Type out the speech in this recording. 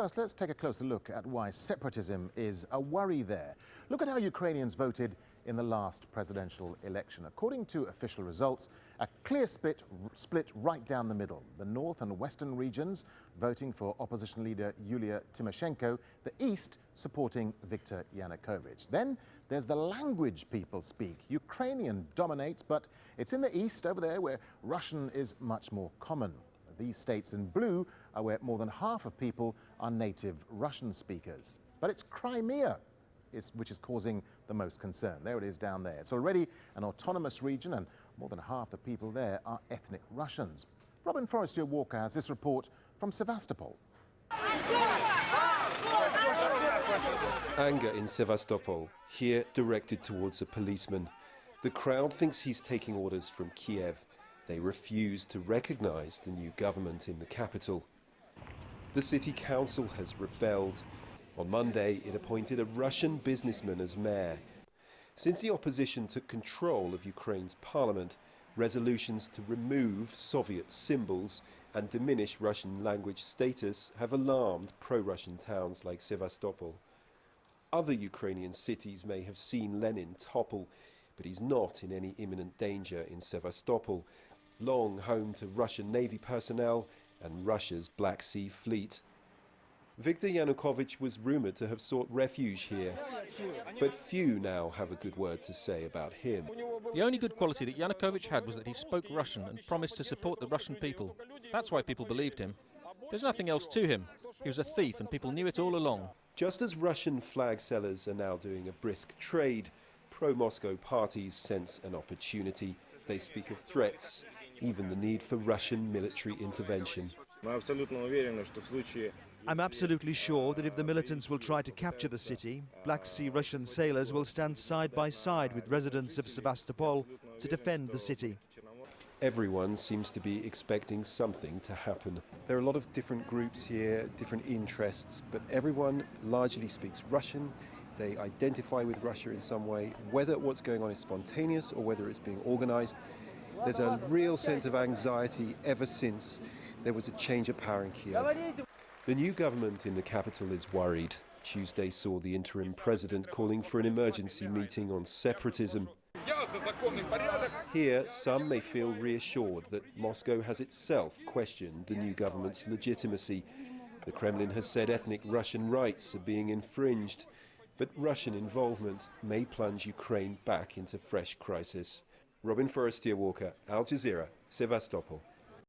First, let's take a closer look at why separatism is a worry there. Look at how Ukrainians voted in the last presidential election. According to official results, a clear split right down the middle. The north and western regions voting for opposition leader Yulia Tymoshenko, the east supporting Viktor Yanukovych. Then there's the language people speak. Ukrainian dominates, but it's in the east over there where Russian is much more common. These states in blue are where more than half of people are native Russian speakers. But it's Crimea which is causing the most concern. There it is down there. It's already an autonomous region and more than half the people there are ethnic Russians. Forestier-Walker has this report from Sevastopol. Anger in Sevastopol, here directed towards a policeman. The crowd thinks he's taking orders from Kiev. They refuse to recognize the new government in the capital. The city council has rebelled. On Monday, it appointed a Russian businessman as mayor. Since the opposition took control of Ukraine's parliament, resolutions to remove Soviet symbols and diminish Russian language status have alarmed pro-Russian towns like Sevastopol. Other Ukrainian cities may have seen Lenin topple, but he's not in any imminent danger in Sevastopol, long home to Russian Navy personnel and Russia's Black Sea Fleet. Viktor Yanukovych was rumoured to have sought refuge here, but few now have a good word to say about him. The only good quality that Yanukovych had was that he spoke Russian and promised to support the Russian people. That's why people believed him. There's nothing else to him. He was a thief and people knew it all along. Just as Russian flag sellers are now doing a brisk trade, pro-Moscow parties sense an opportunity. They speak of threats, even the need for Russian military intervention. I'm absolutely sure that if the militants will try to capture the city, Black Sea Russian sailors will stand side by side with residents of Sevastopol to defend the city. Everyone seems to be expecting something to happen. There are a lot of different groups here, different interests, but everyone largely speaks Russian. They identify with Russia in some way, whether what's going on is spontaneous or whether it's being organized. There's a real sense of anxiety ever since there was a change of power in Kiev. The new government in the capital is worried. Tuesday saw the interim president calling for an emergency meeting on separatism. Here, some may feel reassured that Moscow has itself questioned the new government's legitimacy. The Kremlin has said ethnic Russian rights are being infringed, but Russian involvement may plunge Ukraine back into fresh crisis. Forestier-Walker, Al Jazeera, Sevastopol.